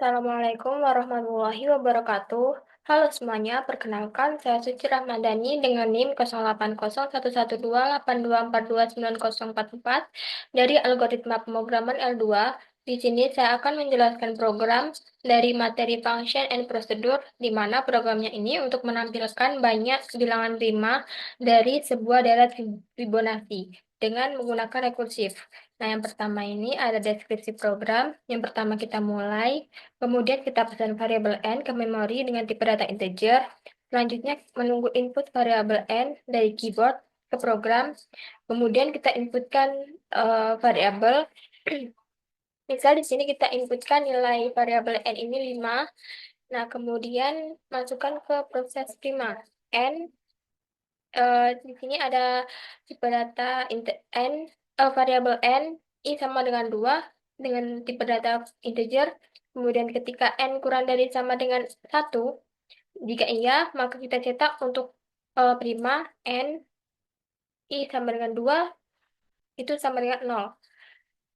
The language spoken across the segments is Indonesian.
Assalamualaikum warahmatullahi wabarakatuh. Halo semuanya, perkenalkan saya Suci Rahmadani dengan NIM 08011282429044 dari algoritma pemrograman L2. Di sini saya akan menjelaskan program dari materi function and procedure, di mana programnya ini untuk menampilkan banyak bilangan prima dari sebuah deret Fibonacci dengan menggunakan rekursif. Nah, yang pertama ini ada deskripsi program. Yang pertama kita mulai. Kemudian kita pesan variabel n ke memori dengan tipe data integer. Selanjutnya menunggu input variabel n dari keyboard ke program. Kemudian kita inputkan variabel. Misal di sini kita inputkan nilai variabel n ini 5. Nah, kemudian masukkan ke proses prima. N di sini ada tipe data n, variabel n, i sama dengan 2 dengan tipe data integer. Kemudian ketika n kurang dari sama dengan 1, jika iya, maka kita cetak untuk prima n, i sama dengan 2, itu sama dengan 0.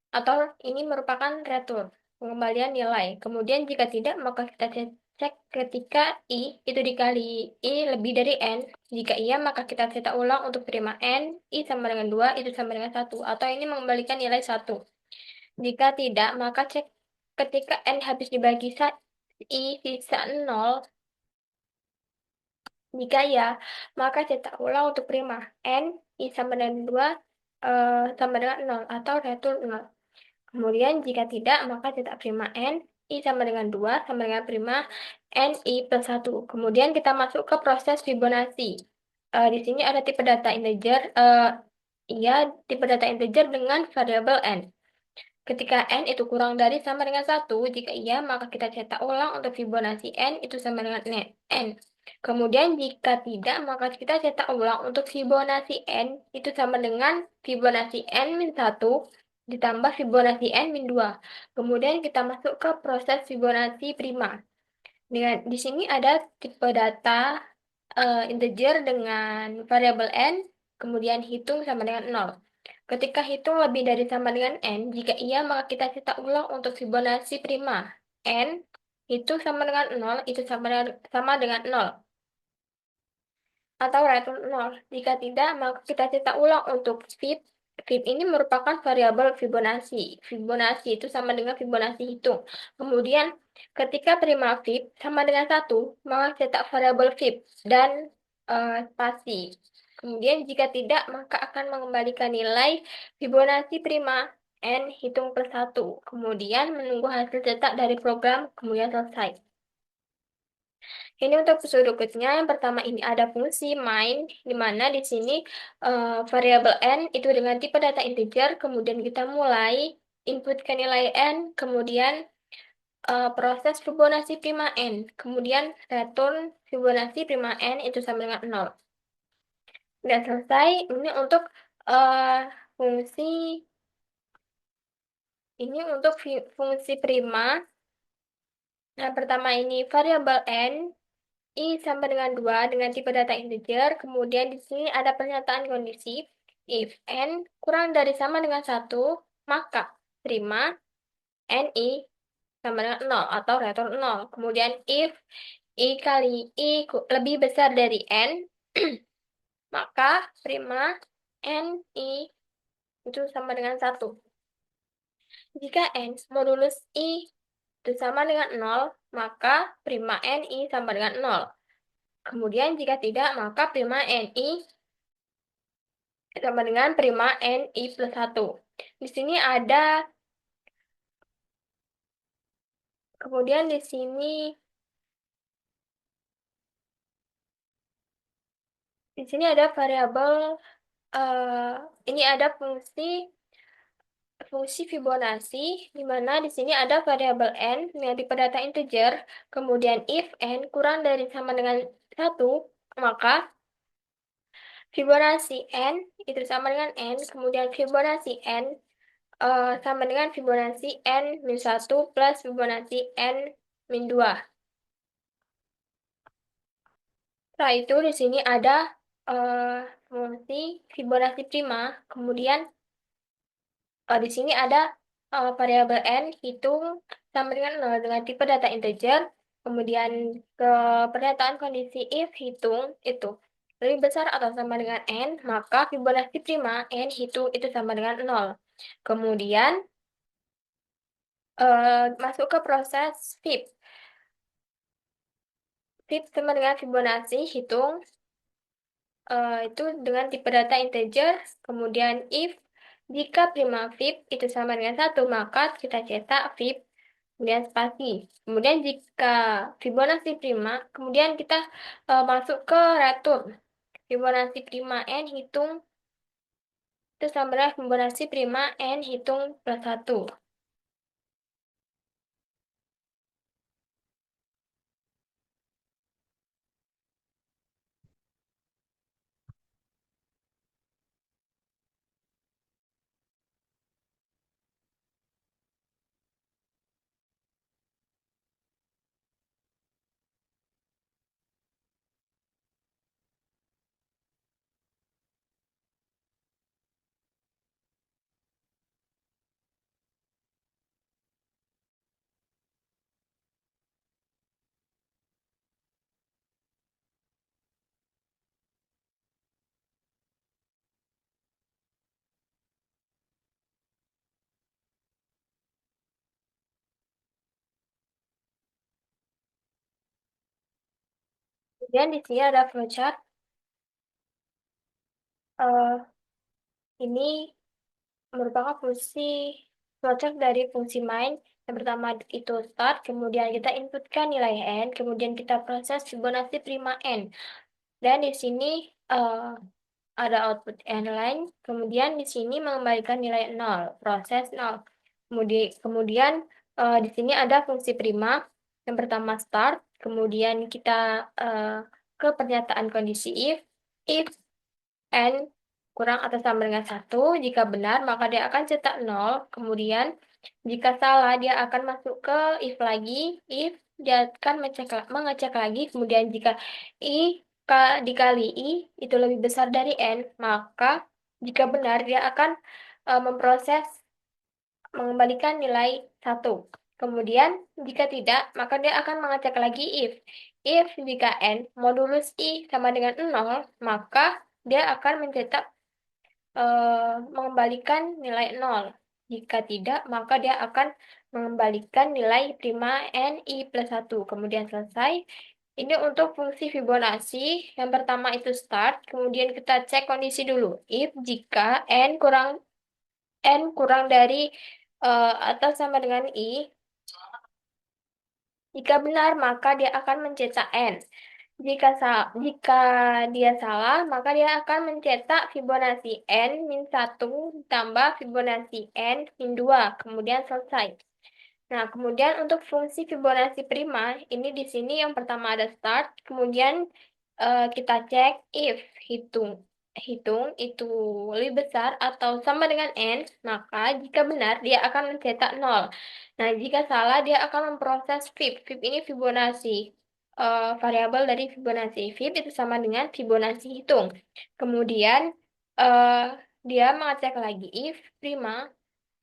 Atau ini merupakan return, pengembalian nilai. Kemudian jika tidak, maka kita cek ketika i itu dikali i lebih dari n. Jika iya, maka kita cetak ulang untuk prima n, i sama dengan 2, itu sama dengan 1. Atau ini mengembalikan nilai 1. Jika tidak, maka cek ketika n habis dibagi i sisa 0. Jika ya, maka cetak ulang untuk prima n, i sama dengan 2, sama dengan 0 atau return 0. Kemudian jika tidak, maka cetak prima n, i sama dengan 2, sama dengan prima n, i plus 1. Kemudian kita masuk ke proses Fibonacci. Di sini ada tipe data integer, iya, tipe data integer dengan variabel n. Ketika n itu kurang dari sama dengan 1, jika iya, maka kita cetak ulang untuk Fibonacci n itu sama dengan n. Kemudian jika tidak, maka kita cetak ulang untuk Fibonacci n itu sama dengan Fibonacci n min 1 ditambah Fibonacci n min 2. Kemudian kita masuk ke proses Fibonacci prima. Di sini ada tipe data integer dengan variabel n, kemudian hitung sama dengan 0. Ketika hitung lebih dari sama dengan n, jika iya maka kita cetak ulang untuk Fibonacci prima. N hitung sama dengan 0, itu sama dengan 0 atau return 0. Jika tidak, maka kita cetak ulang untuk Fib. Fib ini merupakan variabel Fibonacci. Fibonacci itu sama dengan Fibonacci hitung. Kemudian, ketika prima Fib sama dengan 1, maka cetak variabel Fib dan spasi. Kemudian, jika tidak, maka akan mengembalikan nilai Fibonacci prima n hitung per 1. Kemudian, menunggu hasil cetak dari program, kemudian selesai. Ini untuk episode berikutnya. Yang pertama ini ada fungsi main, di mana di sini variabel n itu dengan tipe data integer, kemudian kita mulai input ke nilai n, kemudian proses Fibonacci prima n, kemudian return Fibonacci prima n itu sama dengan 0. Sudah selesai. Ini untuk fungsi fungsi prima. Nah, pertama ini variabel n I sama dengan 2 dengan tipe data integer. Kemudian di sini ada pernyataan kondisi. If n kurang dari sama dengan 1, maka prima ni sama dengan 0 atau return 0. Kemudian if i kali i lebih besar dari n, maka prima ni itu sama dengan 1. Jika n modulus i itu sama dengan 0, maka prima ni sama dengan 0. Kemudian jika tidak, maka prima ni sama dengan prima ni plus 1. Di sini ada, kemudian di sini ada variabel, ini ada fungsi Fibonacci, di mana di sini ada variabel n yang tipe data integer, kemudian if n kurang dari sama dengan 1, maka Fibonacci n itu sama dengan n, kemudian Fibonacci n sama dengan Fibonacci n min 1 plus Fibonacci n min 2. Setelah itu di sini ada fungsi Fibonacci prima, kemudian di sini ada variabel n hitung sama dengan 0 dengan tipe data integer. Kemudian ke pernyataan kondisi if hitung itu lebih besar atau sama dengan n, maka Fibonacci prima n hitung itu sama dengan 0. Kemudian masuk ke proses flip. Flip sama dengan Fibonacci hitung itu dengan tipe data integer. Kemudian if jika prima flip itu sama dengan 1, maka kita cetak flip kemudian spasi. Kemudian jika Fibonacci prima, kemudian kita masuk ke return. Fibonacci prima n hitung itu sama dengan Fibonacci prima n hitung plus 1. Kemudian di sini ada flowchart. Eh, ini merupakan fungsi flowchart dari fungsi main. Yang pertama itu start, kemudian kita inputkan nilai n, kemudian kita proses Fibonacci prima n. Dan di sini eh, ada output n line, kemudian di sini mengembalikan nilai 0, proses 0. Kemudian di sini ada fungsi prima. Yang pertama start, kemudian kita eh, ke pernyataan kondisi if n kurang atau sama dengan 1. Jika benar, maka dia akan cetak 0. Kemudian, jika salah, dia akan masuk ke if lagi. If, dia akan mengecek lagi. Kemudian, jika dikali i itu lebih besar dari n, maka jika benar, dia akan memproses mengembalikan nilai 1. Kemudian, jika tidak, maka dia akan mengecek lagi if. If jika n modulus i sama dengan 0, maka dia akan mengembalikan nilai 0. Jika tidak, maka dia akan mengembalikan nilai prima n i plus 1. Kemudian selesai. Ini untuk fungsi Fibonacci. Yang pertama itu start, kemudian kita cek kondisi dulu. If jika n kurang dari atau sama dengan i, jika benar, maka dia akan mencetak n. Jika dia salah, maka dia akan mencetak Fibonacci n min 1 tambah Fibonacci n min 2, kemudian selesai. Nah, kemudian untuk fungsi Fibonacci prima, ini di sini yang pertama ada start, kemudian kita cek if hitung hitung itu lebih besar atau sama dengan n, maka jika benar dia akan mencetak 0. Nah, jika salah dia akan memproses fib. Fib ini Fibonacci. Variabel dari Fibonacci. Fib itu sama dengan Fibonacci hitung. Kemudian eh, dia mengecek lagi if prima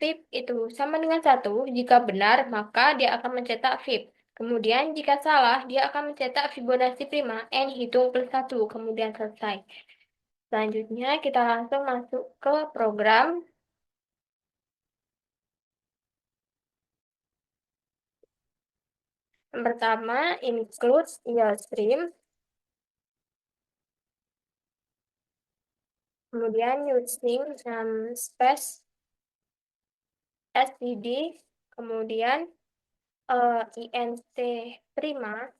fib itu sama dengan 1. Jika benar, maka dia akan mencetak fib. Kemudian jika salah, dia akan mencetak Fibonacci prima n hitung plus 1. Kemudian selesai. Selanjutnya kita langsung masuk ke program. Yang pertama, include stream. Kemudian using space std. Kemudian int prima.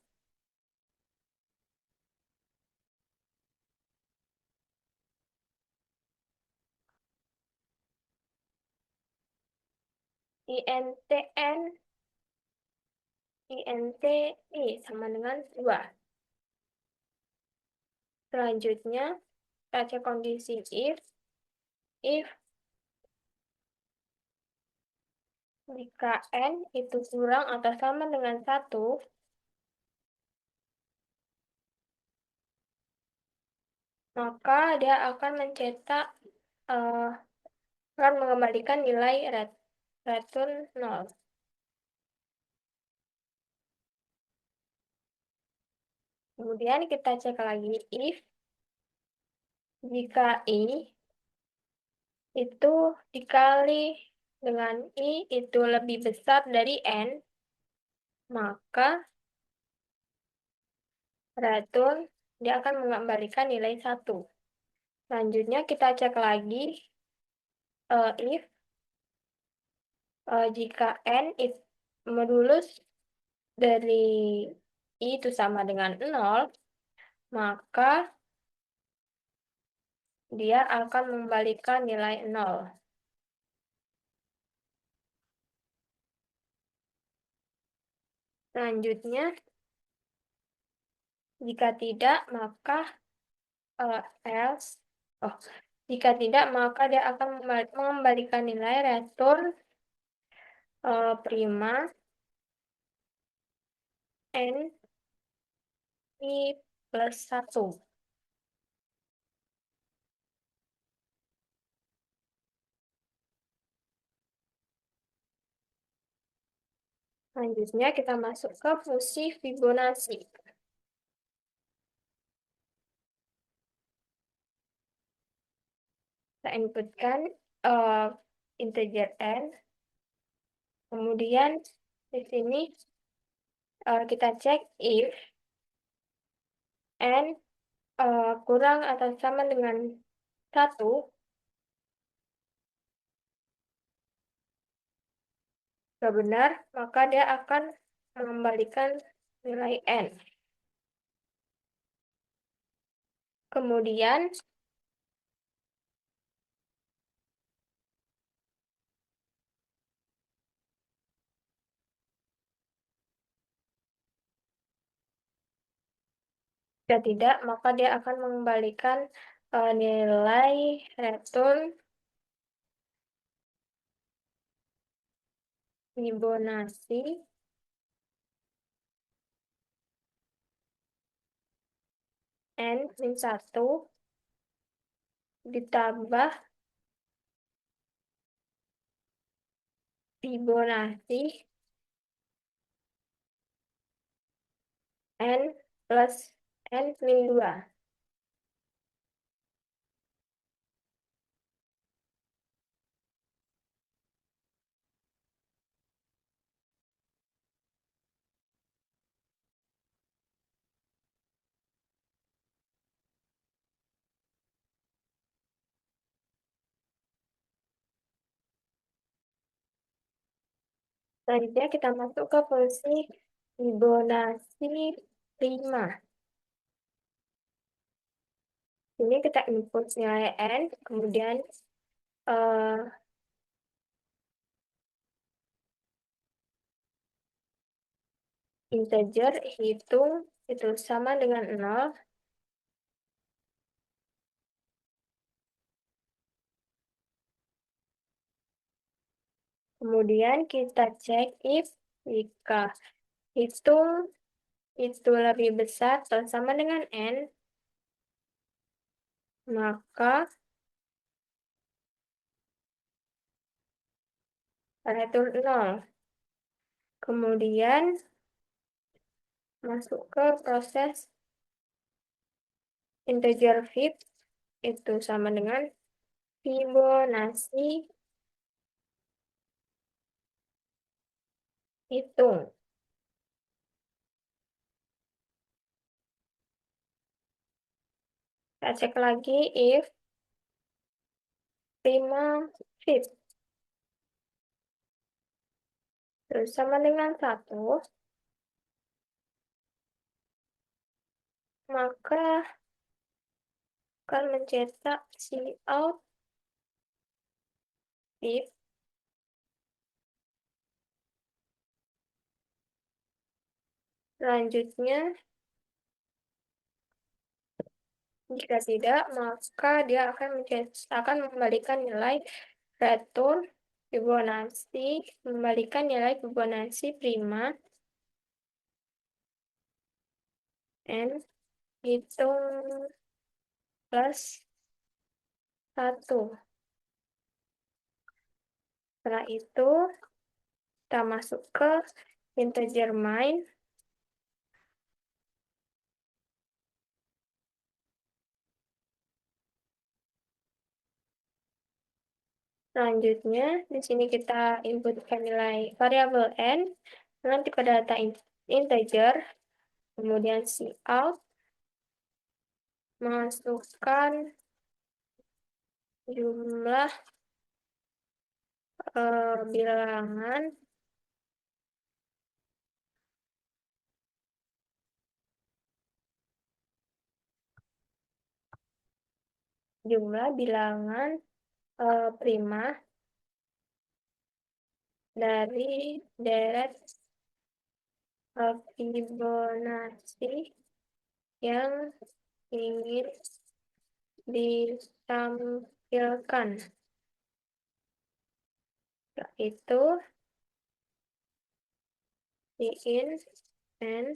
intn inti sama dengan 2. Selanjutnya, kita cek kondisi if jika n itu kurang atau sama dengan 1, maka dia akan mencetak eh, akan mengembalikan nilai return 0. Kemudian kita cek lagi if jika I itu dikali dengan I itu lebih besar dari N, maka return dia akan mengembalikan nilai 1. Selanjutnya kita cek lagi if jika N modulus dari I itu sama dengan 0, maka dia akan mengembalikan nilai 0. Selanjutnya, jika tidak, maka else, oh, jika tidak, maka dia akan mengembalikan nilai return prima n i plus 1. Selanjutnya kita masuk ke fungsi Fibonacci. Kita inputkan integer n, kemudian di sini kita cek if n kurang atau sama dengan 1, jika benar, maka dia akan mengembalikan nilai n. Kemudian, jika tidak, maka dia akan mengembalikan nilai return Fibonacci n min 1 ditambah Fibonacci n plus n min 2. Selanjutnya kita masuk ke fungsi Fibonacci prima. Ini kita input nilai n, kemudian eh, integer hitung itu sama dengan 0. Kemudian kita cek if jika hitung itu lebih besar atau sama dengan n, maka return 0. Kemudian masuk ke proses integer fib itu sama dengan Fibonacci hitung. Kita cek lagi if prima fib terus sama dengan 1, maka akan mencetak Cout fib selanjutnya. Jika tidak, maka dia akan mengembalikan nilai return Fibonacci, mengembalikan nilai Fibonacci prima n hitung plus 1. Setelah itu, kita masuk ke integer main. Selanjutnya, di sini kita inputkan nilai variabel n, nanti pada data integer, kemudian cout, masukkan jumlah bilangan prima dari deret Fibonacci yang ingin ditampilkan, yaitu in and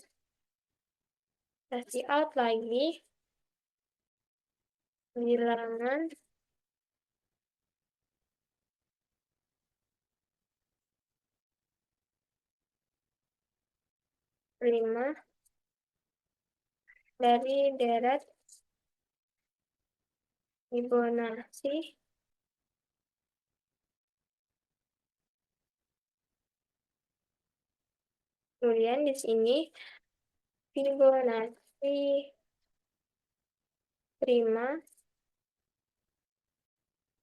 kasih out lagi bilangan prima dari deret Fibonacci kemudian di sini Fibonacci prima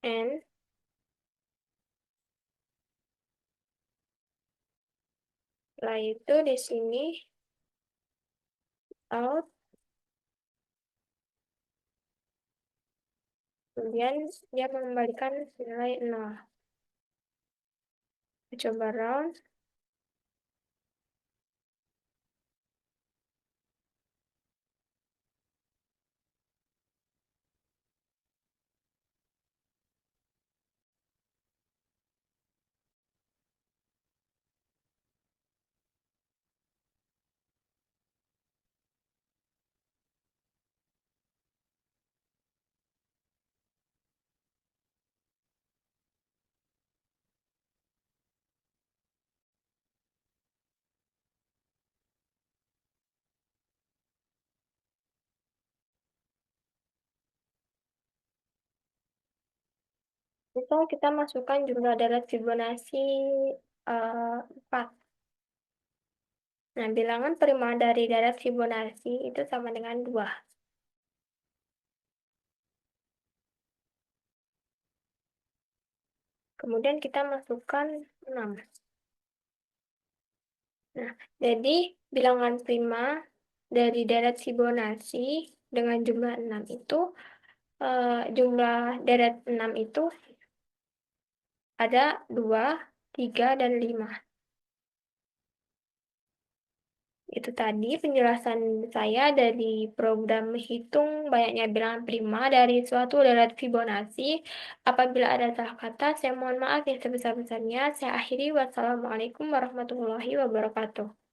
n, setelah itu di sini out, kemudian dia mengembalikan nilai 0. Kita coba run. Misal kita masukkan jumlah deret Fibonacci 4. Nah, bilangan prima dari deret Fibonacci itu sama dengan 2. Kemudian kita masukkan 6. Nah, jadi bilangan prima dari deret Fibonacci dengan jumlah 6 itu, jumlah deret 6 itu ada 2, 3, dan 5. Itu tadi penjelasan saya dari program menghitung banyaknya bilangan prima dari suatu deret Fibonacci. Apabila ada salah kata, saya mohon maaf yang sebesar-besarnya. Saya akhiri. Wassalamualaikum warahmatullahi wabarakatuh.